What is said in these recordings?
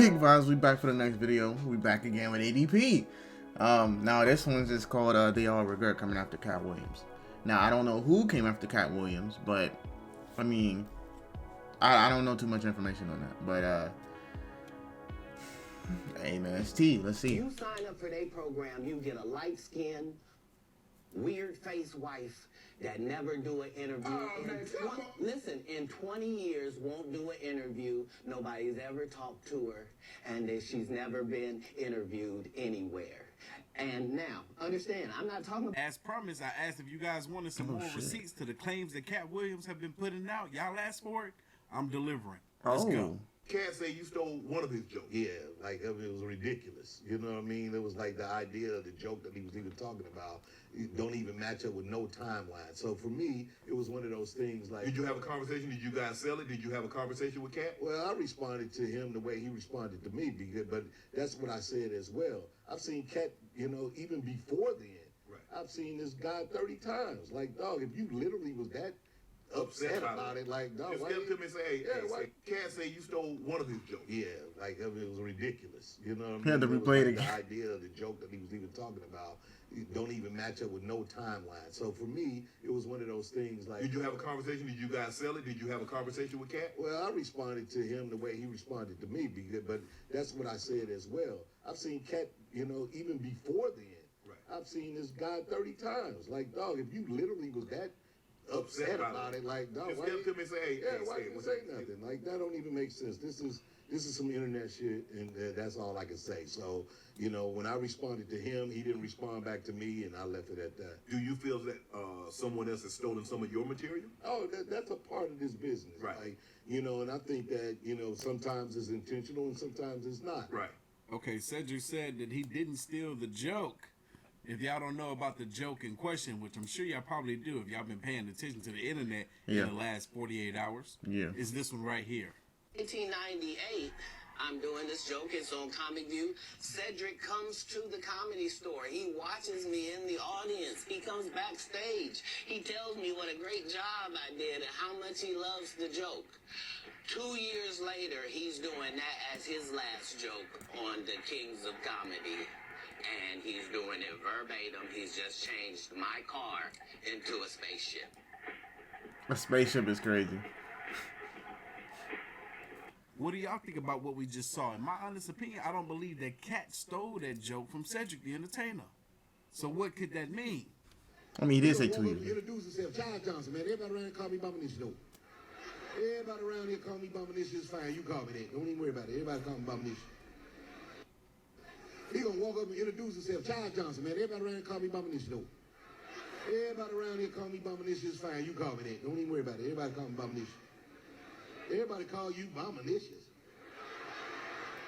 Big Vibes, we back for the next video. We back again with ADP. Now this one's just called They All Regret, coming after Katt Williams. Now I don't know who came after Katt Williams, but I mean, I don't know too much information on that. But hey man, it's T. Let's see. You sign up for their program, you get a light skinned, weird faced wife that never do an interview. Listen, in 20 years won't do an interview. Nobody's ever talked to her, and that she's never been interviewed anywhere. And now, understand, I'm not talking about... As promised, I asked if you guys wanted some more receipts to the claims that Katt Williams have been putting out. Y'all asked for it. I'm delivering. Let's go. Katt say you stole one of his jokes. Yeah, like it was ridiculous. You know what I mean? It was like the idea of the joke that he was even talking about don't even match up with no timeline. So for me, it was one of those things like... Did you have a conversation? Did you guys sell it? Did you have a conversation with Katt? Well, I responded to him the way he responded to me, but that's what I said as well. I've seen Katt, you know, even before then. Right. I've seen this guy 30 times. Like, dog, if you literally was that upset about it, like, dog, just come to me and say, hey, why Katt say you stole one of his jokes? Yeah, like it was ridiculous. You know what I mean? He had to replay it again. The idea of the joke that he was even talking about don't even match up with no timeline. So for me, it was one of those things like... Did you have a conversation? Did you guys sell it? Did you have a conversation with Katt? Well, I responded to him the way he responded to me, but that's what I said as well. I've seen Katt, you know, even before then. Right. I've seen this guy 30 times. Like, dog, if you literally was that upset about it, like, dog, why come to me and say, hey, why you say nothing? Like, that don't even make sense. This is some internet shit, and that's all I can say. So, you know, when I responded to him, he didn't respond back to me, and I left it at that. Do you feel that someone else has stolen some of your material? Oh, that's a part of this business. Right. Like, you know, and I think that, you know, sometimes it's intentional and sometimes it's not. Right. Okay, Cedric said that he didn't steal the joke. If y'all don't know about the joke in question, which I'm sure y'all probably do if y'all been paying attention to the internet in the last 48 hours, is this one right here. 1898, I'm doing this joke. It's on Comic View. Cedric comes to the Comedy Store. He watches me in the audience. He comes backstage. He tells me what a great job I did and how much he loves the joke. 2 years later, he's doing that as his last joke on the Kings of Comedy. And he's doing it verbatim. He's just changed my car into a spaceship. A spaceship is crazy. What do y'all think about what we just saw? In my honest opinion, I don't believe that Katt stole that joke from Cedric the Entertainer. So what could that mean? I mean, he did say 2 years. Introduce himself, Charles Johnson, man. Everybody around here call me Bombinicious, though. Everybody around here call me Bombinicious. Fine, you call me that. Don't even worry about it. Everybody call me Bombinicious. He gonna walk up and introduce himself, Charles Johnson, man. Everybody around here call me Bombinicious, though. Everybody around here call me Bombinicious. Fine, you call me that. Don't even worry about it. Everybody call me Bombinicious. Everybody call you Bombinicious.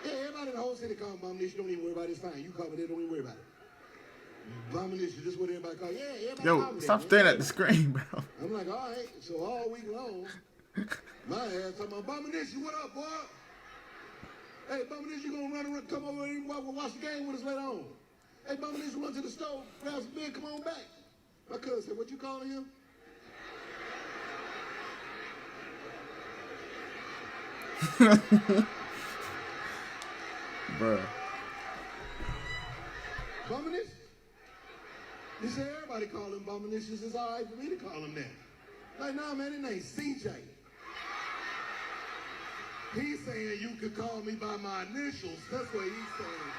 Yeah, everybody in the whole city call me Bombinicious. Don't even worry about it. It's fine. You call me that. Don't even worry about it. Bombinicious, this is what everybody call. Yeah, everybody call me that. Stop staring at the screen, bro. I'm like, all right. So all week long, my ass talking about Bombinicious. What up, boy? Hey, Bombinicious, you gonna run around, come over and watch the game with us later on? Hey, Bombinicious, run to the store, grab some beer, come on back. My cousin said, what you calling him? Bruh. Bombinicious? He said everybody call him Bombinicious. It's all right for me to call him that. Like, nah, man, his name's CJ. He's saying you could call me by my initials. That's what he's saying.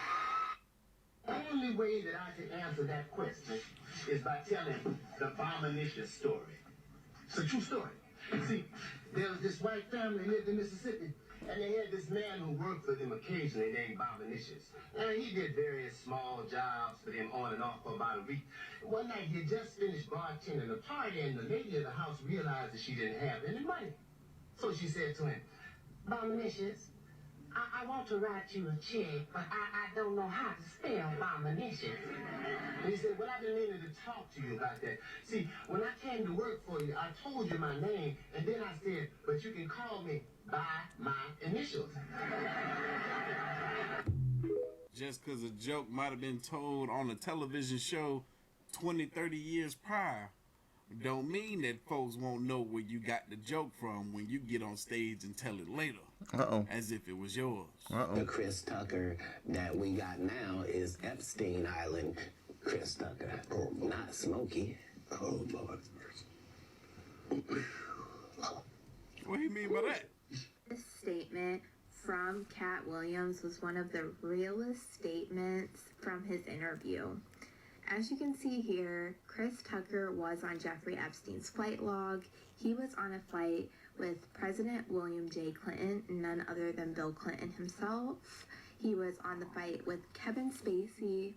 The only way that I can answer that question is by telling the Bombinicious story. It's a true story. See, there was this white family who lived in Mississippi, and they had this man who worked for them occasionally named Bombinicious. And he did various small jobs for them on and off for about a week. One night, he had just finished bartending a party, and the lady of the house realized that she didn't have any money. So she said to him, Bombinicious, I want to write you a check, but I don't know how to spell Bombinicious. And he said, well, I've been meaning to talk to you about that. See, when I came to work for you, I told you my name, and then I said, but you can call me by my initials. Just because a joke might have been told on a television show 20, 30 years prior, don't mean that folks won't know where you got the joke from when you get on stage and tell it later. As if it was yours. The Chris Tucker that we got now is Epstein Island Chris Tucker. Oh, not Smokey. Oh, Lord. What do you mean by that? This statement from Katt Williams was one of the realest statements from his interview. As you can see here, Chris Tucker was on Jeffrey Epstein's flight log. He was on a flight with President William J. Clinton, none other than Bill Clinton himself. He was on the flight with Kevin Spacey.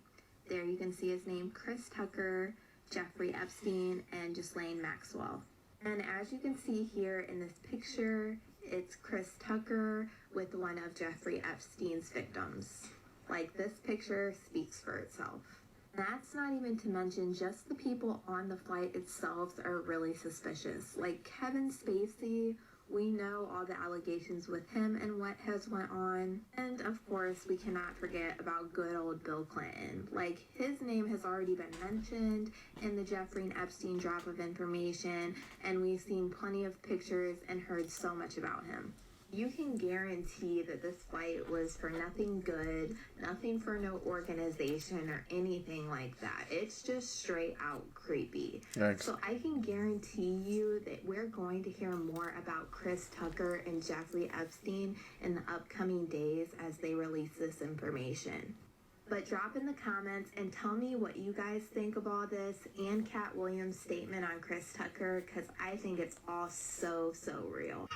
There you can see his name, Chris Tucker, Jeffrey Epstein, and Ghislaine Maxwell. And as you can see here in this picture, it's Chris Tucker with one of Jeffrey Epstein's victims. Like, this picture speaks for itself. That's not even to mention just the people on the flight itself are really suspicious. Like Kevin Spacey, we know all the allegations with him and what has went on. And of course, we cannot forget about good old Bill Clinton. Like, his name has already been mentioned in the Jeffrey and Epstein drop of information, and we've seen plenty of pictures and heard so much about him. You can guarantee that this flight was for nothing good, nothing for no organization or anything like that. It's just straight out creepy. Yikes. So I can guarantee you that we're going to hear more about Chris Tucker and Jeffrey Epstein in the upcoming days as they release this information. But drop in the comments and tell me what you guys think of all this and Katt Williams' statement on Chris Tucker, because I think it's all so real.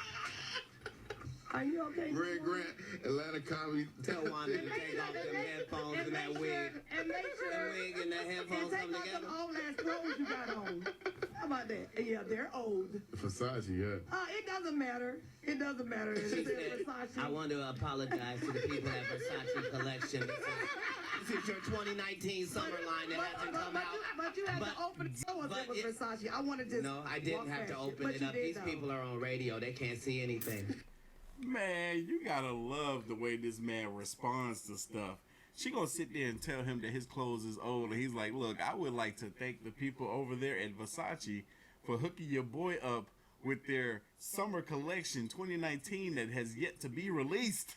Are you okay? Greg Grant, Atlanta Comedy. Tell Wanda to take off them headphones and that wig. And make sure that wig and that headphones and come take off together. them old ass clothes you got on. How about that? Yeah, they're old. Versace, yeah. It doesn't matter. It doesn't matter. She It's said, Versace. I want to apologize to the people at Versace Collection. This is your 2019 summer line that hasn't come out. But you had to open it. I wasn't with Versace. I wanted to. No, I didn't have to open it up. These people are on radio. They can't see anything. Man, you gotta love the way this man responds to stuff. She gonna sit there and tell him that his clothes is old, and he's like, look, I would like to thank the people over there at Versace for hooking your boy up with their summer collection 2019 that has yet to be released.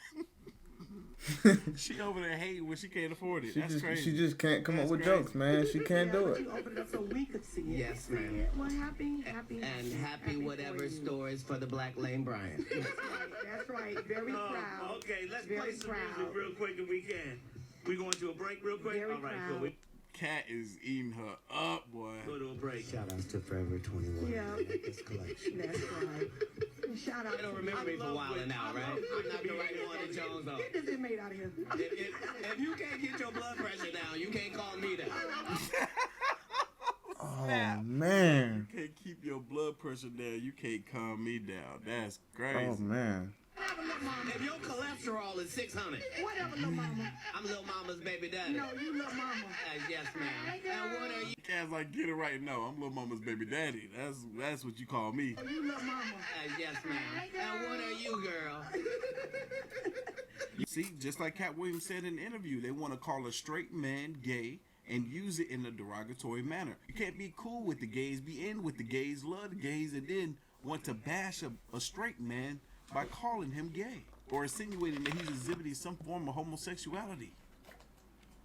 She over there hating when she can't afford it. That's crazy. She just can't come up with jokes, man. She can't do it. You opened it up so we could see it. Yes, ma'am. Well, happy. And happy whatever stories for the Black Lane Bryant. That's right. Very proud. Okay, let's Very play some proud. music real quick if we can. We going to a break real quick? Very All right, proud. cool. Katt is eating her up, boy. Go to a break. Shout outs to Forever 21. Yeah. This collection. That's right. Shout out. You don't remember me for wilding out, right? I'm not the right one to Jones though. Get this inmate out of here. If you can't get your blood pressure down, you can't call me down. Oh, man. You can't keep your blood pressure down. You can't calm me down. That's crazy. Oh, man. If your cholesterol is 600, Whatever, little mama. I'm Lil Mama's baby daddy. No, you little mama. Yes, ma'am. And what are you? Katt's like, get it right now. I'm Lil Mama's baby daddy. That's what you call me. You little mama. Yes, ma'am. And what are you, girl? You see, just like Katt Williams said in the interview, they want to call a straight man gay and use it in a derogatory manner. You can't be cool with the gays, be in with the gays, love the gays, and then want to bash a straight man by calling him gay or insinuating that he's exhibiting some form of homosexuality.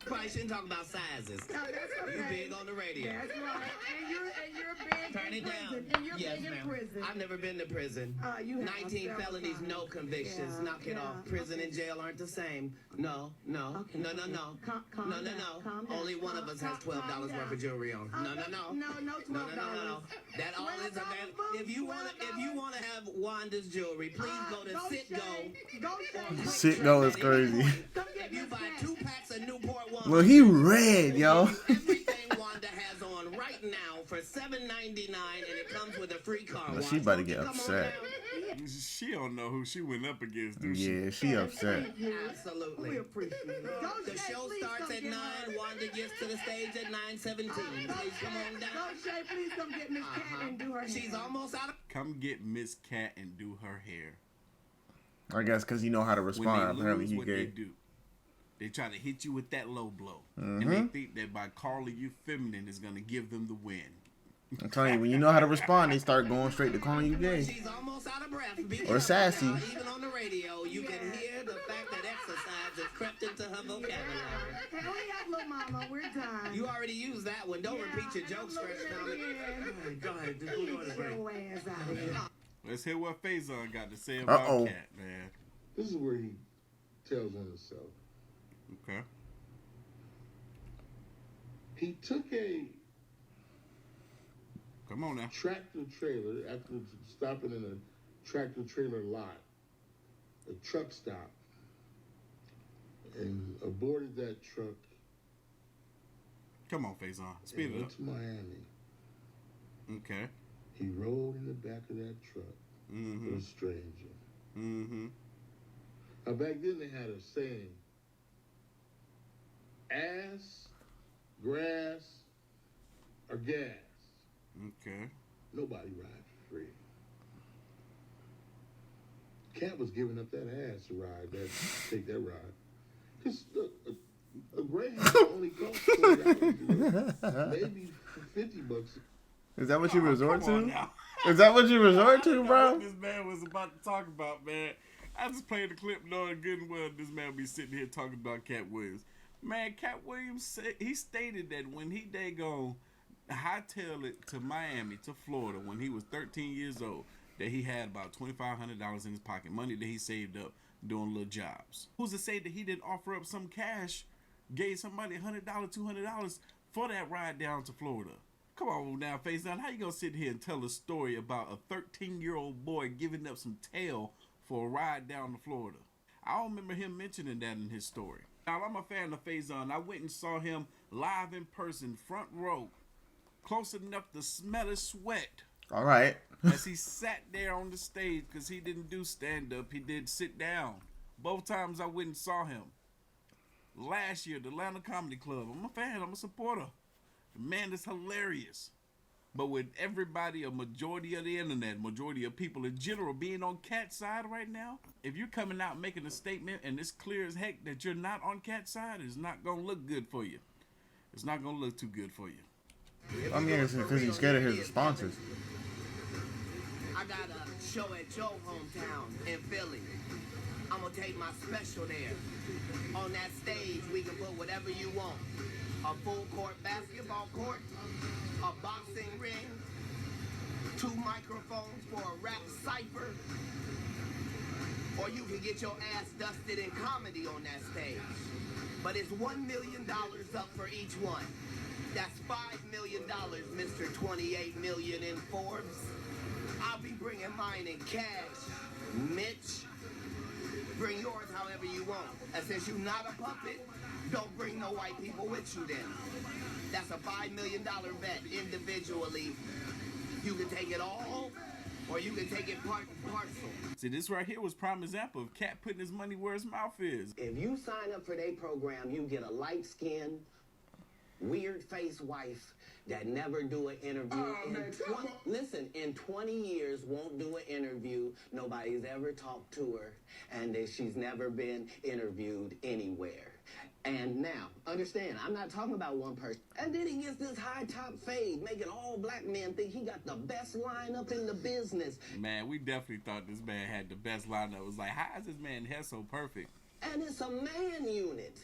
Probably shouldn't talk about sizes. No, that's okay. You big on the radio. That's right. And you're big Turn in it prison. down. And you're Yes, big in ma'am. prison. I've never been to prison. You have 19 several felonies, times. no convictions. Yeah, Knock it yeah, off. Prison okay. and jail aren't the same. No. Okay, No. okay. Calm No. down. Calm down. Only one of us has $12 Calm worth down. of jewelry on. No. No, $12. That all is available. If you want to have Wanda's jewelry, please go to Sitgo. Sitgo is crazy. If you buy 2 packs of Newport Wine, Well, he red, yo. everything Wanda has on right now for $7.99, and it comes with a free car wash. She about to get Come on upset. down. She don't know who she went up against, do she? Yeah, she upset. Absolutely. We appreciate it. The show starts at 9. Wanda gets to the stage at 9:17. Please come on down. Go, Shay, please come get Miss Cat and do her hair. She's almost out of. Come get Miss Katt and do her hair. I guess because you know how to When respond. they Apparently, lose, he what they gay. do, they try to hit you with that low blow. And they think that by calling you feminine is going to give them the win. I'm telling you, when you know how to respond, they start going straight to calling you gay. She's almost out of breath. Or sassy. Even on the radio, you can hear the fact that exercise has crept into her vocabulary. Okay, hurry up, little mama. We're done. You already used that one. Don't repeat your jokes, Fresh Comic. Go ahead. Just go to the break. Your ass out of here. Let's hear what Faison got to say about Katt, man. This is where he tells on himself. Okay. He took a Come on now. tractor trailer after stopping in a tractor trailer lot, a truck stop, and aborted that truck. Come on, Faison. Speed it up. Went to Miami. Okay. He rolled in the back of that truck with a stranger. Now back then they had a saying: ass, grass, or gas. Okay. Nobody rides for free. Katt was giving up that ass to take that ride. Because a Greyhound only costs $40, maybe $50. Is that what you resort to? Now. Is that what you resort to, bro? What this man was about to talk about, man. I just played the clip knowing good and well this man be sitting here talking about Katt Williams. Man, Katt Williams, he stated that when he hightailed it to Miami, to Florida, when he was 13 years old, that he had about $2,500 in his pocket, money that he saved up doing little jobs. Who's to say that he didn't offer up some cash, gave somebody $100, $200 for that ride down to Florida? Come on now, Faison, how you gonna sit here and tell a story about a 13-year-old boy giving up some tail for a ride down to Florida? I don't remember him mentioning that in his story. Now, I'm a fan of Faison. I went and saw him live in person, front row, close enough to smell his sweat. All right. As he sat there on the stage, because he didn't do stand-up, he did sit down. Both times I went and saw him. Last year, the Atlanta Comedy Club. I'm a fan. I'm a supporter. The man is hilarious. But with everybody, a majority of the internet, majority of people in general being on Katt's side right now, if you're coming out making a statement and it's clear as heck that you're not on Katt's side, it's not going to look good for you. It's not going to look too good for you. I mean, it's because he's scared of his responses. I got a show at your hometown in Philly. I'm going to take my special there. On that stage, we can put whatever you want. A full court basketball court, a boxing ring, 2 microphones for a rap cipher, or you can get your ass dusted in comedy on that stage. But it's $1 million up for each one. That's $5 million, Mr. 28 million in Forbes. I'll be bringing mine in cash. Mitch, bring yours however you want. And since you're not a puppet, don't bring no white people with you then. That's a $5 million bet individually. You can take it all, or you can take it part and parcel. See, this right here was prime example of Katt putting his money where his mouth is. If you sign up for their program, you get a light-skinned, weird-faced wife that never do an interview. Listen, in 20 years, won't do an interview. Nobody's ever talked to her, and that she's never been interviewed anywhere. And now, understand, I'm not talking about one person. And then he gets this high-top fade, making all black men think he got the best lineup in the business. Man, we definitely thought this man had the best lineup. It was like, how is this man hair so perfect? And it's a man unit.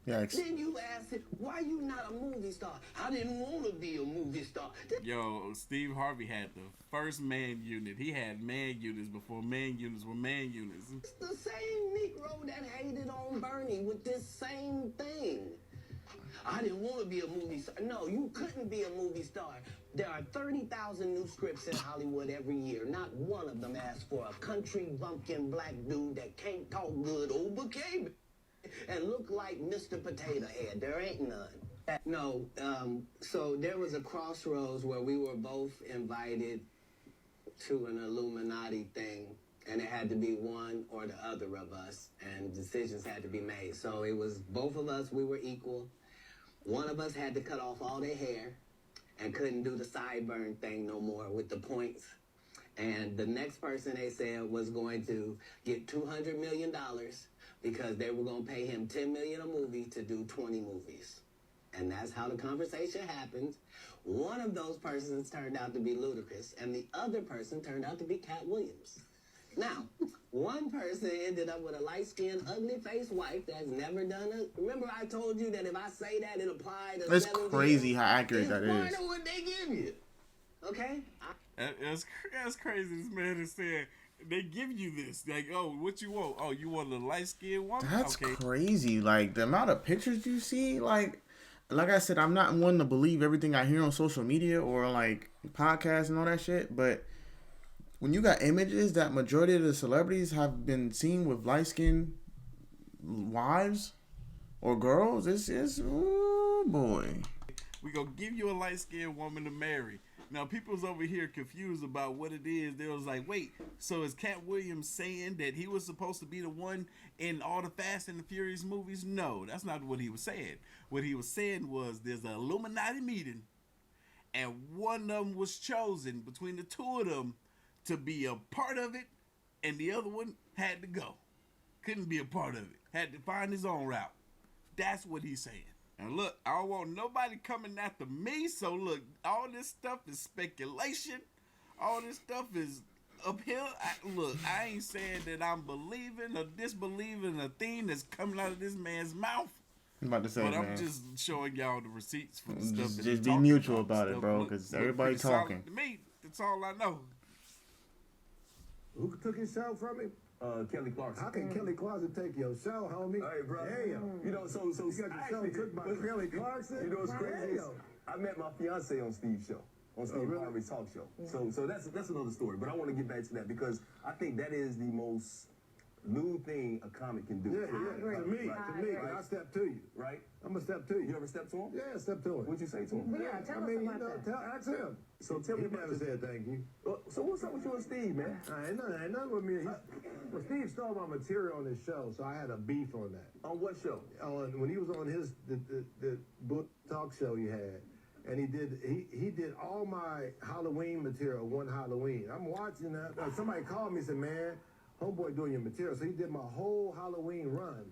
Yikes. Then you ask him, why you not a movie star? I didn't want to be a movie star. Yo, Steve Harvey had the first man unit. He had man units before man units were man units. It's the same Negro that hated on Bernie with this same thing. I didn't want to be a movie star. No, you couldn't be a movie star. There are 30,000 new scripts in Hollywood every year. Not one of them asks for a country bumpkin black dude that can't talk good over cable and look like Mr. Potato Head. There ain't none. No, so there was a crossroads where we were both invited to an Illuminati thing, and it had to be one or the other of us, and decisions had to be made. So it was both of us, we were equal. One of us had to cut off all their hair and couldn't do the sideburn thing no more with the points. And the next person, they said, was going to get $200 million because they were going to pay him $10 million a movie to do 20 movies. And that's how the conversation happened. One of those persons turned out to be Ludacris, and the other person turned out to be Katt Williams. Now, one person ended up with a light-skinned, ugly-faced wife that's never done it. Remember I told you that if I say that, it applied to It's crazy how accurate that is. It's part of what they give you. Okay? That's crazy. This man is saying, they give you this. Like, oh, what you want? Oh, you want a light-skinned woman? That's okay. crazy. Like, the amount of pictures you see, like I said, I'm not one to believe everything I hear on social media or, like, podcasts and all that shit, but when you got images that majority of the celebrities have been seen with light-skinned wives or girls, it's oh boy. We gonna give you a light-skinned woman to marry. Now, people's over here confused about what it is. They was like, wait, so is Katt Williams saying that he was supposed to be the one in all the Fast and the Furious movies? No, that's not what he was saying. What he was saying was there's an Illuminati meeting, and one of them was chosen between the two of them to be a part of it, and the other one had to go. Couldn't be a part of it. Had to find his own route. That's what he's saying. And look, I don't want nobody coming after me, so look, all this stuff is speculation. All this stuff is uphill. Look, I ain't saying that I'm believing or disbelieving a thing that's coming out of this man's mouth. I'm about to say, but man. I'm just showing y'all the receipts for the stuff. Just be mutual about it, bro, because everybody talking. To me, that's all I know. Who took his show from him? Kelly Clarkson. How can Kelly Clarkson take your show, homie? Hey, bro. Damn. You know, so you got your show cooked by Kelly Clarkson? You know what's crazy? I met my fiance on Steve's show, on Steve Harvey's talk show. So that's another story. But I want to get back to that because I think that is the most new thing a comic can do. Yeah. To me, I step to you. Right? I'm a step to you. You ever step to him? Yeah, step to him. What'd you say to him? Yeah, tell us about that. Ask him. So tell me He about never said thank you. So what's up with you and Steve, man? Ain't nothing with me. Well, Steve stole my material on his show, so I had a beef on that. On what show? When he was on the book talk show he had, and he did all my Halloween material one Halloween. I'm watching that. Somebody called me and said, man, homeboy doing your material. So he did my whole Halloween run.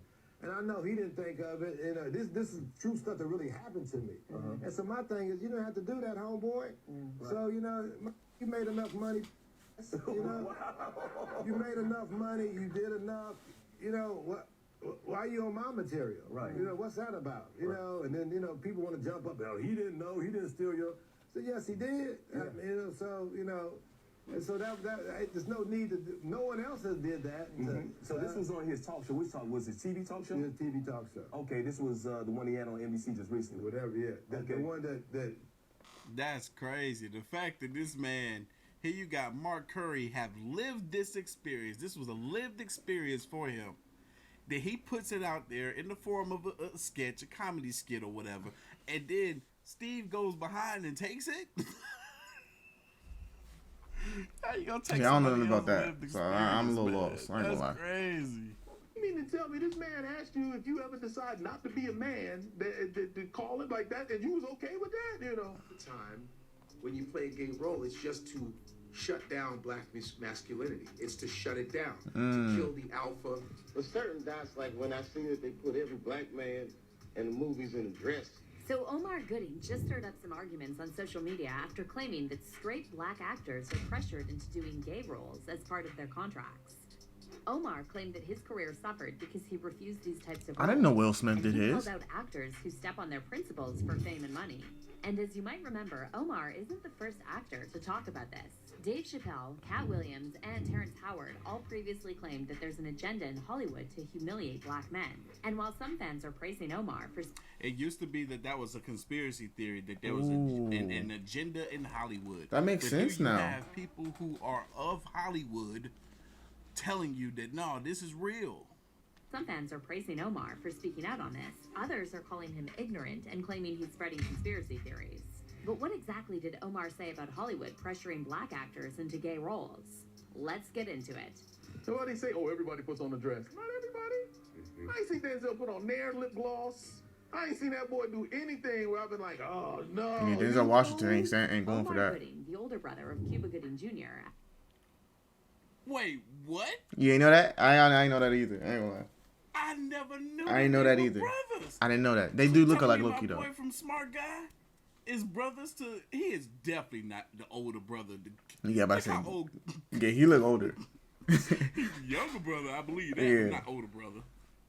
And I know he didn't think of it. You know, this is true stuff that really happened to me. And so my thing is, you don't have to do that, homeboy. Right. So, you know, you made enough money. You know, you made enough money. You did enough. You know, why are you on my material? Right. You know, what's that about? You know, and then, you know, people want to jump up. Oh, he didn't know. He didn't steal your. So, yes, he did. Yeah. You know, so, you know. And so there's no need to do, no one else has did that. So this was on his talk show. Which talk was it? TV talk show? His TV talk show. Okay, this was the one he had on NBC just recently. Whatever, yeah. The one that. That's crazy. The fact that this man, here you got Mark Curry, have lived this experience. This was a lived experience for him. That he puts it out there in the form of a sketch, a comedy skit or whatever. And then Steve goes behind and takes it. How you gonna take I don't know nothing about that, so I'm a little lost. I ain't gonna lie. That's crazy. You mean to tell me this man asked you if you ever decide not to be a man, to call it like that, and you was okay with that, you know? The time when you play a gay role, it's just to shut down black masculinity. It's to shut it down, to kill the alpha. But certain dots, like when I see that they put every black man in the movies in a dress. So Omar Gooding just stirred up some arguments on social media after claiming that straight black actors are pressured into doing gay roles as part of their contracts. Omar claimed that his career suffered because he refused these types of roles. I didn't know Will Smith did his. He called out actors who step on their principles for fame and money. And as you might remember, Omar isn't the first actor to talk about this. Dave Chappelle, Katt Williams, and Terrence Howard all previously claimed that there's an agenda in Hollywood to humiliate black men. And while some fans are praising Omar for... It used to be that was a conspiracy theory, that there was an agenda in Hollywood. That makes sense now. You have people who are of Hollywood telling you that, no, this is real. Some fans are praising Omar for speaking out on this. Others are calling him ignorant and claiming he's spreading conspiracy theories. But what exactly did Omar say about Hollywood pressuring black actors into gay roles? Let's get into it. So what they say, oh, everybody puts on a dress. Not everybody. I ain't seen Denzel put on Nair lip gloss. I ain't seen that boy do anything where I've been like, oh, no. Yeah, Denzel Washington ain't going for that. Omar Gooding, the older brother of Cuba Gooding Jr. Wait, what? You ain't know that? I ain't know that either. I ain't gonna lie. I never knew. I ain't know that either. Brothers. I didn't know that. They do look alike, Loki, though. Boy from Smart Guy. is brothers to. He is definitely not the older brother. Yeah, but how old? Yeah, he look older. Younger brother, I believe that, yeah. but not older brother.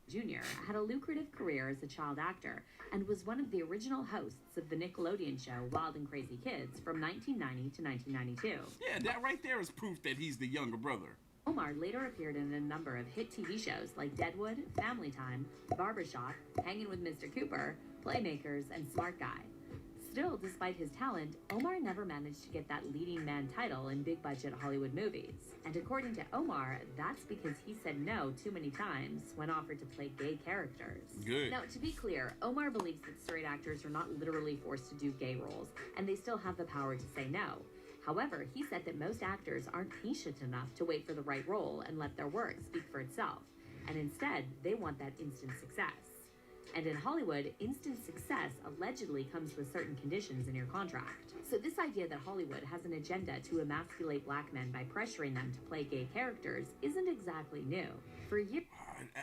Jr. had a lucrative career as a child actor and was one of the original hosts of the Nickelodeon show Wild and Crazy Kids from 1990 to 1992. Yeah, that right there is proof that he's the younger brother. Omar later appeared in a number of hit TV shows like Deadwood, Family Time, Barbershop, Hanging with Mr. Cooper, Playmakers, and Smart Guy. Still, despite his talent, Omar never managed to get that leading man title in big-budget Hollywood movies. And according to Omar, that's because he said no too many times when offered to play gay characters. Good. Now, to be clear, Omar believes that straight actors are not literally forced to do gay roles, and they still have the power to say no. However, he said that most actors aren't patient enough to wait for the right role and let their work speak for itself. And instead, they want that instant success. And in Hollywood, instant success allegedly comes with certain conditions in your contract. So this idea that Hollywood has an agenda to emasculate black men by pressuring them to play gay characters isn't exactly new. For years...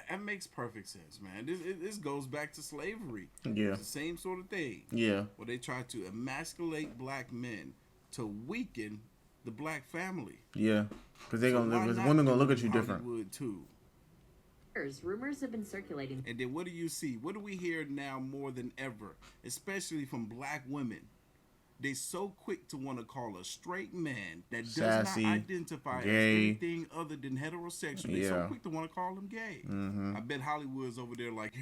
That makes perfect sense, man. This goes back to slavery. Yeah. It's the same sort of thing. Yeah. Where they try to emasculate black men to weaken the black family. Yeah. Because women gonna look at you different. Hollywood too. Rumors have been circulating. And then what do you see? What do we hear now more than ever? Especially from black women. They so quick to want to call a straight man that does Sassy, not identify gay. as anything other than heterosexual. They so quick to want to call him gay. Mm-hmm. I bet Hollywood's over there like,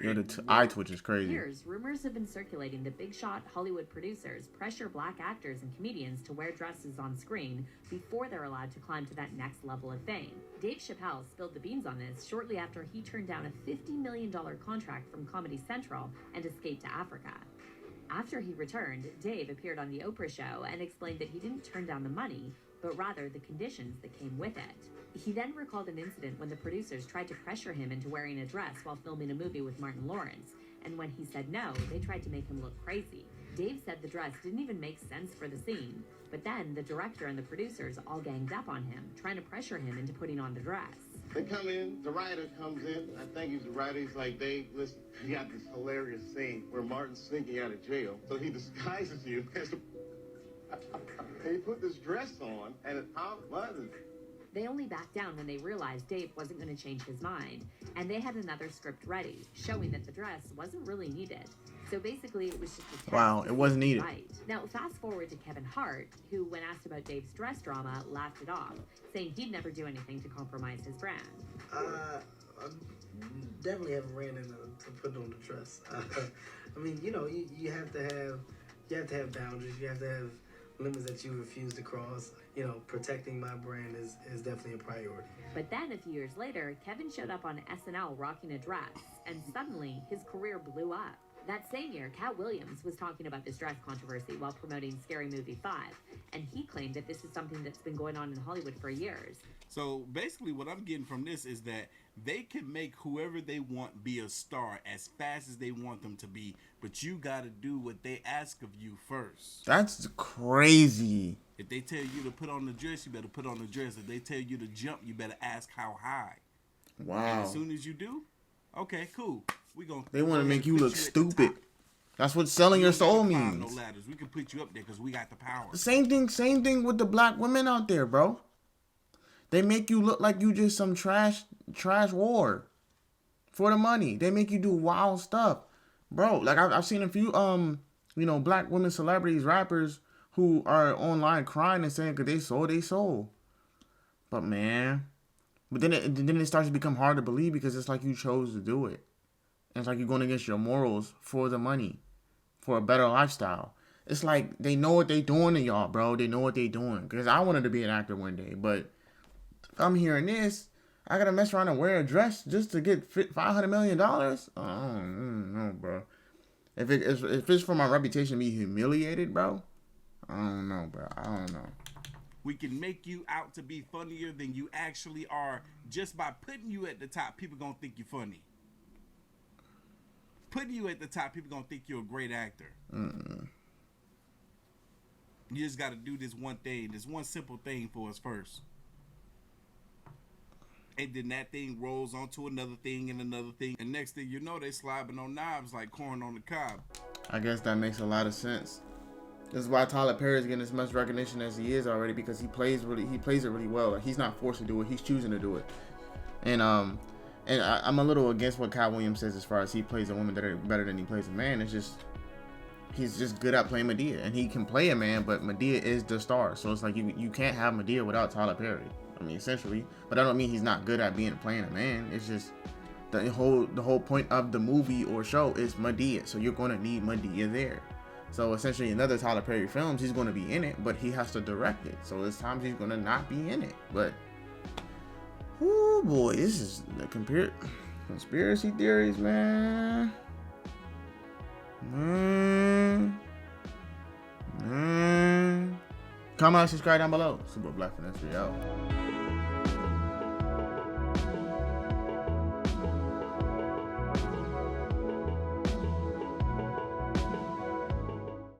Yo, the eye twitch is crazy. Years, rumors have been circulating that big shot Hollywood producers pressure black actors and comedians to wear dresses on screen before they're allowed to climb to that next level of fame. Dave Chappelle spilled the beans on this shortly after he turned down a $50 million contract from Comedy Central and escaped to Africa. After he returned, Dave appeared on The Oprah Show and explained that he didn't turn down the money, but rather the conditions that came with it. He then recalled an incident when the producers tried to pressure him into wearing a dress while filming a movie with Martin Lawrence, and when he said no, they tried to make him look crazy. Dave said the dress didn't even make sense for the scene, but then the director and the producers all ganged up on him, trying to pressure him into putting on the dress. They come in, the writer comes in, I think he's the writer, he's like, Dave, listen, you got this hilarious scene where Martin's sneaking out of jail, so he disguises you as and he put this dress on, and how much? They only backed down when they realized Dave wasn't going to change his mind, and they had another script ready, showing that the dress wasn't really needed. So basically, it was just a test. Wow, it wasn't needed. Right. Now, fast forward to Kevin Hart, who, when asked about Dave's dress drama, laughed it off, saying he'd never do anything to compromise his brand. I definitely haven't ran into to put on the dress. I mean, you know, you have to have boundaries. You have to have limits that you refuse to cross. You know, protecting my brand is definitely a priority. But then, a few years later, Kevin showed up on SNL rocking a dress, and suddenly, his career blew up. That same year, Katt Williams was talking about this dress controversy while promoting Scary Movie 5, and he claimed that this is something that's been going on in Hollywood for years. So basically what I'm getting from this is that they can make whoever they want be a star as fast as they want them to be, but you got to do what they ask of you first. That's crazy. If they tell you to put on the dress, you better put on the dress. If they tell you to jump, you better ask how high. Wow. And as soon as you do, okay, cool. They want to make you look stupid. That's what selling your soul means. No ladders. We can put you up there because we got the power. Same thing with the black women out there, bro. They make you look like you just some trash whore for the money. They make you do wild stuff, bro. Like I've seen a few black women celebrities, rappers who are online crying and saying 'cause they sold their soul. But man, then it starts to become hard to believe because it's like you chose to do it. And it's like you're going against your morals for the money, for a better lifestyle. It's like they know what they doing to y'all, bro. They know what they doing. Because I wanted to be an actor one day, but I'm hearing this. I gotta mess around and wear a dress just to get $500 million. Oh, no, bro. If it's for my reputation to be humiliated, bro, I don't know, bro. I don't know. We can make you out to be funnier than you actually are just by putting you at the top. People gonna think you're funny. Putting you at the top, people gonna think you're a great actor. You just gotta do this one thing, this one simple thing for us first. And then that thing rolls onto another thing and another thing. And next thing you know, they slobbing on knobs like corn on the cob. I guess that makes a lot of sense. This is why Tyler Perry is getting as much recognition as he is already, because he plays it really well. Like, he's not forced to do it; he's choosing to do it. And I'm a little against what Katt Williams says as far as he plays a woman better than he plays a man. It's just he's just good at playing Medea, and he can play a man, but Medea is the star. So it's like you can't have Medea without Tyler Perry. I mean, essentially, but I don't mean he's not good at playing a man. It's just the whole point of the movie or show is Medea, so you're going to need Medea there. So essentially, in other Tyler Perry films, he's going to be in it, but he has to direct it. So there's times he's going to not be in it. But, oh boy, this is the conspiracy theories, man. Comment, subscribe down below. Super Black Finesse, we out.